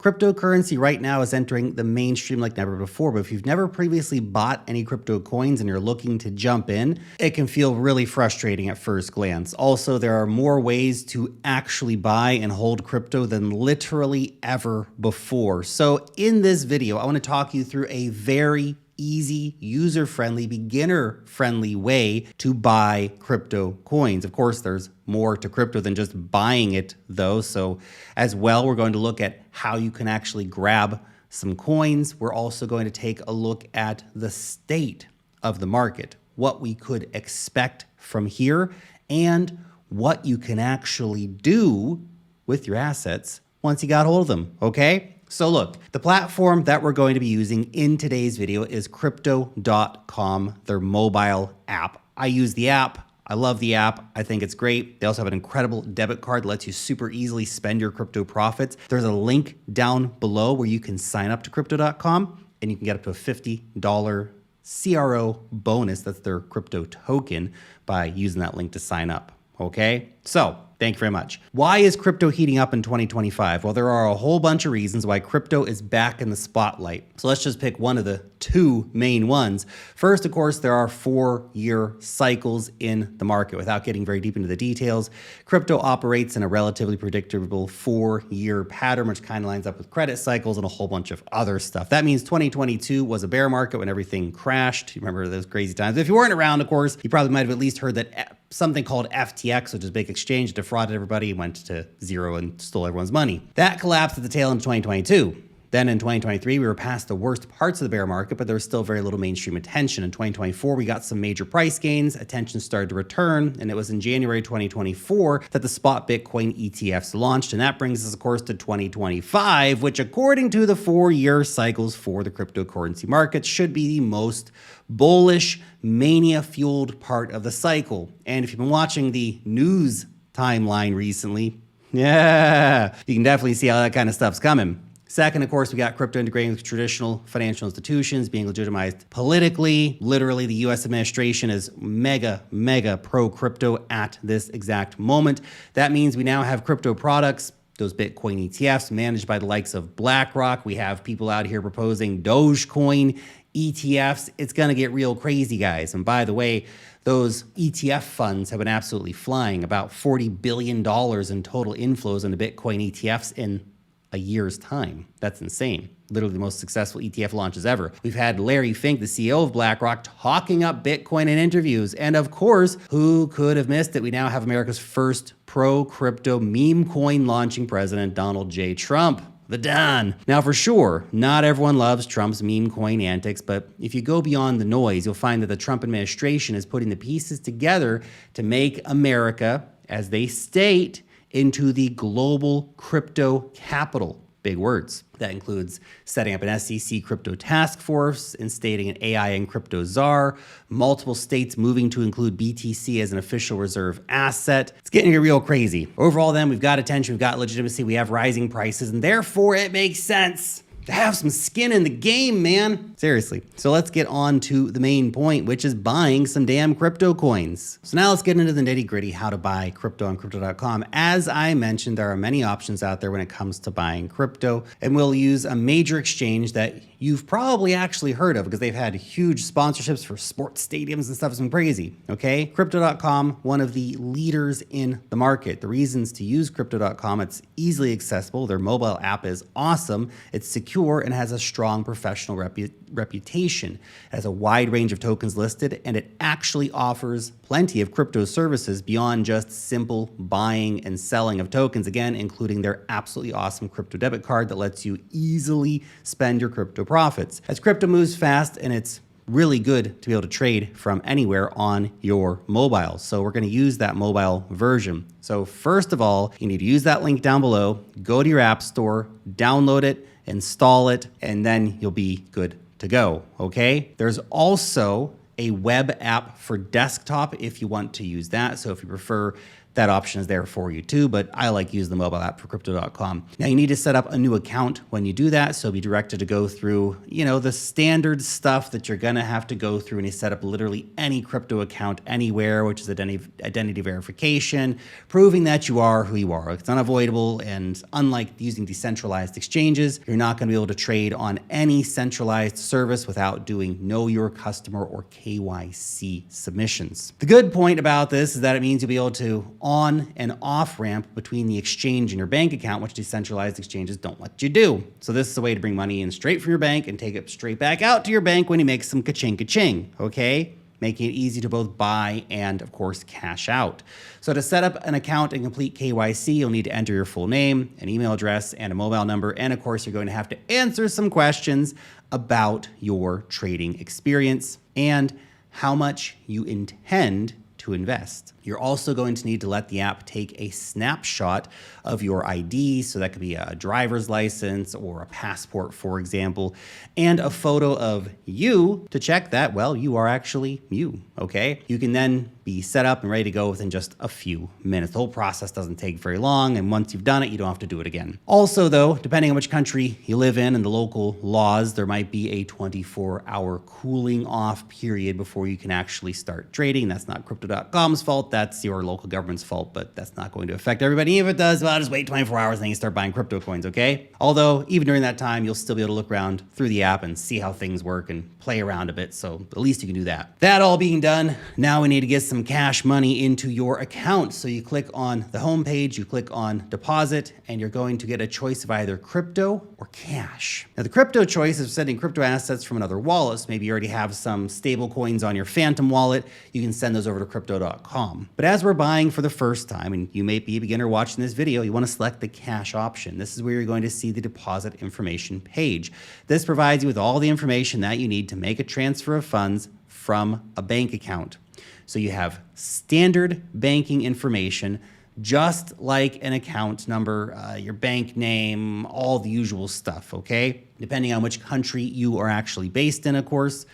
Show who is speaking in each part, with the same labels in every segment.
Speaker 1: Cryptocurrency right now is entering the mainstream like never before, but if you've never previously bought any crypto coins and you're looking to jump in, it can feel really frustrating at first glance. Also, there are more ways to actually buy and hold crypto than literally ever before. So in this video, I want to talk you through a very easy, user-friendly, beginner-friendly way to buy crypto coins. Of course, there's more to crypto than just buying it though. So as well, we're going to look at how you can actually grab some coins. We're also going to take a look at the state of the market, what we could expect from here, and what you can actually do with your assets once you got hold of them, okay? So look, the platform that we're going to be using in today's video is crypto.com, their mobile app. I use the app. I love the app. I think it's great. They also have an incredible debit card that lets you super easily spend your crypto profits. There's a link down below where you can sign up to crypto.com and you can get up to a $50 CRO bonus. That's their crypto token by using that link to sign up. Okay, so thank you very much. Why is crypto heating up in 2025? Well, there are a whole bunch of reasons why crypto is back in the spotlight. So let's just pick one of the two main ones. First, of course, there are 4-year cycles in the market. Without getting very deep into the details, crypto operates in a relatively predictable 4-year pattern, which kind of lines up with credit cycles and a whole bunch of other stuff. That means 2022 was a bear market when everything crashed. You remember those crazy times? If you weren't around, of course, you probably might have at least heard that something called FTX, which is big exchange, defrauded everybody, went to zero and stole everyone's money. That collapsed at the tail end of 2022. Then in 2023, we were past the worst parts of the bear market, but there was still very little mainstream attention. In 2024, we got some major price gains, attention started to return, and it was in January 2024 that the spot Bitcoin ETFs launched. And that brings us, of course, to 2025, which according to the 4-year cycles for the cryptocurrency markets should be the most bullish, mania-fueled part of the cycle. And if you've been watching the news timeline recently, yeah, you can definitely see how that kind of stuff's coming. Second, of course, we got crypto integrating with traditional financial institutions, being legitimized politically. Literally, the US administration is mega pro-crypto at this exact moment. That means we now have crypto products, those Bitcoin ETFs managed by the likes of BlackRock. We have people out here proposing Dogecoin ETFs. It's going to get real crazy, guys. And by the way, those ETF funds have been absolutely flying, about $40 billion in total inflows into Bitcoin ETFs in a year's time. That's insane. Literally the most successful ETF launches ever. We've had Larry Fink, the CEO of BlackRock, talking up Bitcoin in interviews. And of course, who could have missed it? We now have America's first pro-crypto meme coin launching president, Donald J. Trump. The Don. Now, for sure, not everyone loves Trump's meme coin antics, but if you go beyond the noise, you'll find that the Trump administration is putting the pieces together to make America, as they state, into the global crypto capital. Big words. That includes setting up an SEC crypto task force, instating an AI and crypto czar, multiple states moving to include BTC as an official reserve asset. It's getting real crazy. Overall then, we've got attention, we've got legitimacy, we have rising prices, and therefore it makes sense to have some skin in the game, man. Seriously. So let's get on to the main point, which is buying some damn crypto coins. So now let's get into the nitty gritty, how to buy crypto on crypto.com. As I mentioned, there are many options out there when it comes to buying crypto, and we'll use a major exchange that you've probably actually heard of because they've had huge sponsorships for sports stadiums and stuff. It's been crazy, okay? Crypto.com, one of the leaders in the market. The reasons to use Crypto.com, it's easily accessible. Their mobile app is awesome. It's secure and has a strong professional reputation. It has a wide range of tokens listed, and it actually offers plenty of crypto services beyond just simple buying and selling of tokens, again, including their absolutely awesome crypto debit card that lets you easily spend your crypto profits. As crypto moves fast, and it's really good to be able to trade from anywhere on your mobile. So we're going to use that mobile version. So first of all, you need to use that link down below, go to your app store, download it, install it, and then you'll be good to go, okay? There's also a web app for desktop if you want to use that. So if you prefer that option is there for you too, but I like using the mobile app for crypto.com. Now you need to set up a new account when you do that, so be directed to go through, the standard stuff that you're gonna have to go through when you set up literally any crypto account anywhere, which is identity verification, proving that you are who you are. It's unavoidable, and unlike using decentralized exchanges, you're not gonna be able to trade on any centralized service without doing Know Your Customer or KYC submissions. The good point about this is that it means you'll be able to on and off ramp between the exchange and your bank account, which decentralized exchanges don't let you do. So this is a way to bring money in straight from your bank and take it straight back out to your bank when you make some ka-ching, okay? Making it easy to both buy and, of course, cash out. So to set up an account and complete KYC, you'll need to enter your full name, an email address, and a mobile number. And of course, you're going to have to answer some questions about your trading experience and how much you intend to invest. You're also going to need to let the app take a snapshot of your ID, so that could be a driver's license or a passport, for example, and a photo of you to check that, well, you are actually you, okay? You can then be set up and ready to go within just a few minutes. The whole process doesn't take very long, and once you've done it, you don't have to do it again. Also though, depending on which country you live in and the local laws, there might be a 24-hour cooling off period before you can actually start trading. That's not crypto.com's fault, that's your local government's fault, but that's not going to affect everybody. If it does, well, just wait 24 hours and then you start buying crypto coins, okay? Although, even during that time, you'll still be able to look around through the app and see how things work and play around a bit, so at least you can do that. That all being done, now we need to get some cash money into your account. So you click on the home page, you click on deposit, and you're going to get a choice of either crypto or cash. Now the crypto choice is sending crypto assets from another wallet, so maybe you already have some stable coins on your Phantom wallet, you can send those over to crypto.com. But as we're buying for the first time, and you may be a beginner watching this video, you want to select the cash option. This is where you're going to see the deposit information page. This provides you with all the information that you need to make a transfer of funds from a bank account. So you have standard banking information, just like an account number, your bank name, all the usual stuff, okay? Depending on which country you are actually based in, of course.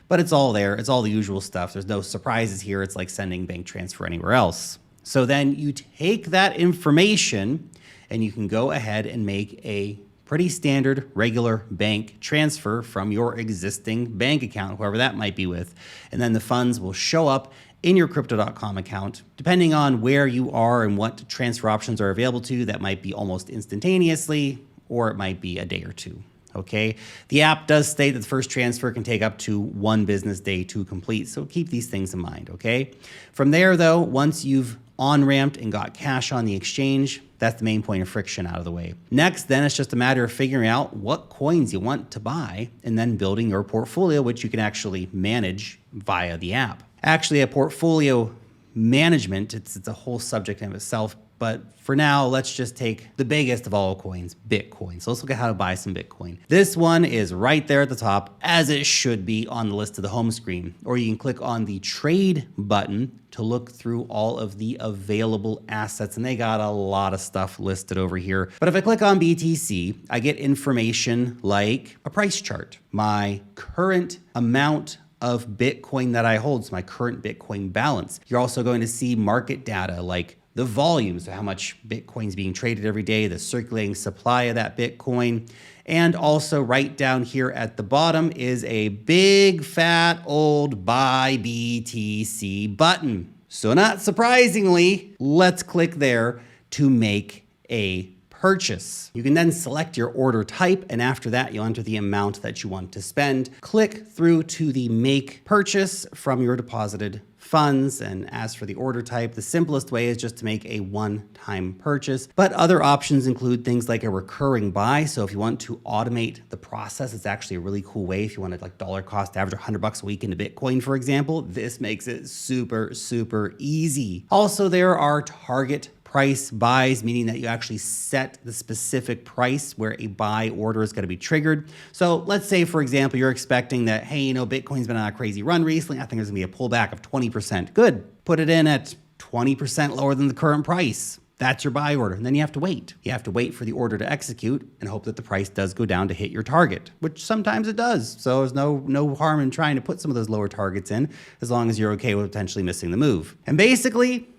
Speaker 1: But it's all there. It's all the usual stuff. There's no surprises here. It's like sending bank transfer anywhere else. So then you take that information and you can go ahead and make a pretty standard regular bank transfer from your existing bank account, whoever that might be with. And then the funds will show up in your crypto.com account. Depending on where you are and what transfer options are available to you, that might be almost instantaneously, or it might be a day or two. Okay, the app does state that the first transfer can take up to 1 business day to complete, so keep these things in mind, okay? From there though, once you've on-ramped and got cash on the exchange, that's the main point of friction out of the way. Next, then it's just a matter of figuring out what coins you want to buy and then building your portfolio, which you can actually manage via the app. Actually, a portfolio management, it's a whole subject in itself. But for now, let's just take the biggest of all coins, Bitcoin. So let's look at how to buy some Bitcoin. This one is right there at the top, as it should be on the list of the home screen. Or you can click on the trade button to look through all of the available assets. And they got a lot of stuff listed over here. But if I click on BTC, I get information like a price chart, my current amount of Bitcoin that I hold, so my current Bitcoin balance. You're also going to see market data like the volume, so how much Bitcoin is being traded every day, the circulating supply of that Bitcoin. And also right down here at the bottom is a big fat old buy BTC button. So not surprisingly, let's click there to make a purchase. You can then select your order type, and after that, you'll enter the amount that you want to spend. Click through to the make purchase from your deposited funds. And as for the order type, the simplest way is just to make a one-time purchase. But other options include things like a recurring buy. So if you want to automate the process, it's actually a really cool way. If you want to like dollar cost average $100 a week into Bitcoin, for example, this makes it super, super easy. Also, there are target price buys, meaning that you actually set the specific price where a buy order is going to be triggered. So let's say, for example, you're expecting that, hey, Bitcoin's been on a crazy run recently. I think there's going to be a pullback of 20%. Good. Put it in at 20% lower than the current price. That's your buy order. And then you have to wait. You have to wait for the order to execute and hope that the price does go down to hit your target, which sometimes it does. So there's no harm in trying to put some of those lower targets in, as long as you're okay with potentially missing the move. And basically,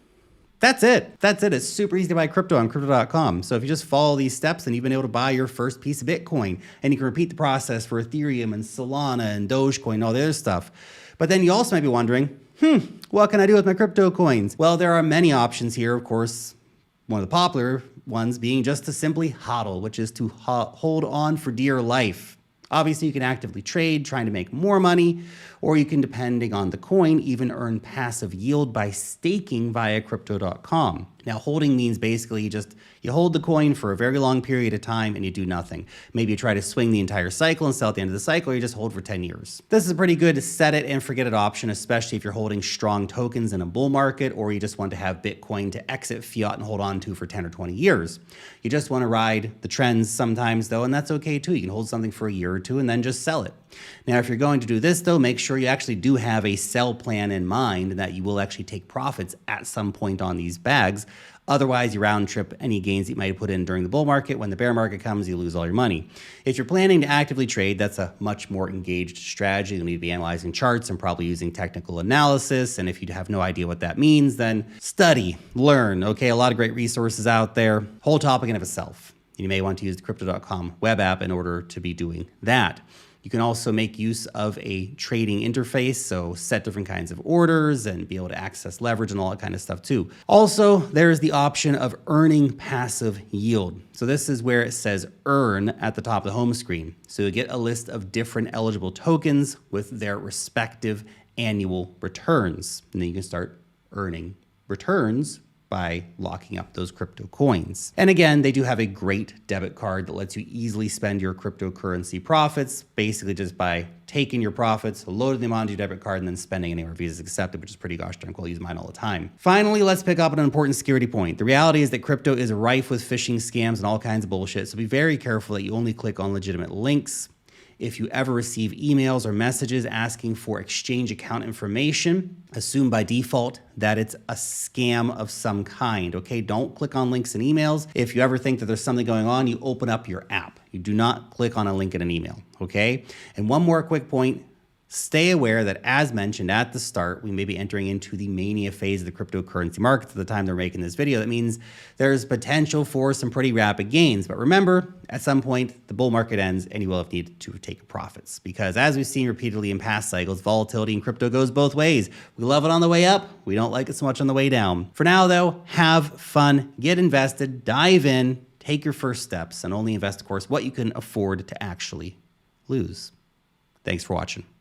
Speaker 1: That's it. That's it. It's super easy to buy crypto on crypto.com. So if you just follow these steps, then you've been able to buy your first piece of Bitcoin, and you can repeat the process for Ethereum and Solana and Dogecoin and all the other stuff. But then you also might be wondering, what can I do with my crypto coins? Well, there are many options here. Of course, one of the popular ones being just to simply hodl, which is to hold on for dear life. Obviously, you can actively trade, trying to make more money, or you can, depending on the coin, even earn passive yield by staking via crypto.com. Now, holding means basically you hold the coin for a very long period of time and you do nothing. Maybe you try to swing the entire cycle and sell at the end of the cycle, or you just hold for 10 years. This is a pretty good set it and forget it option, especially if you're holding strong tokens in a bull market, or you just want to have Bitcoin to exit fiat and hold on to for 10 or 20 years. You just want to ride the trends sometimes though, and that's okay too. You can hold something for a year or two and then just sell it. Now, if you're going to do this though, make sure you actually do have a sell plan in mind, and that you will actually take profits at some point on these bags. Otherwise, you round trip any gains that you might have put in during the bull market. When the bear market comes, you lose all your money. If you're planning to actively trade, that's a much more engaged strategy. You'll need to be analyzing charts and probably using technical analysis. And if you have no idea what that means, then study, learn. Okay, a lot of great resources out there. Whole topic in of itself. You may want to use the crypto.com web app in order to be doing that. You can also make use of a trading interface, so set different kinds of orders and be able to access leverage and all that kind of stuff too. Also, there's the option of earning passive yield. So this is where it says earn at the top of the home screen. So you get a list of different eligible tokens with their respective annual returns. And then you can start earning returns by locking up those crypto coins. And again, they do have a great debit card that lets you easily spend your cryptocurrency profits, basically just by taking your profits, loading them onto your debit card, and then spending anywhere Visa's accepted, which is pretty gosh darn cool. I use mine all the time. Finally, let's pick up on an important security point. The reality is that crypto is rife with phishing scams and all kinds of bullshit, so be very careful that you only click on legitimate links. If you ever receive emails or messages asking for exchange account information, assume by default that it's a scam of some kind, okay? Don't click on links in emails. If you ever think that there's something going on, you open up your app. You do not click on a link in an email, okay? And one more quick point. Stay aware that, as mentioned at the start, we may be entering into the mania phase of the cryptocurrency markets at the time they're making this video. That means there's potential for some pretty rapid gains. But remember, at some point, the bull market ends and you will have needed to take profits. Because as we've seen repeatedly in past cycles, volatility in crypto goes both ways. We love it on the way up. We don't like it so much on the way down. For now, though, have fun, get invested, dive in, take your first steps, and only invest, of course, what you can afford to actually lose. Thanks for watching.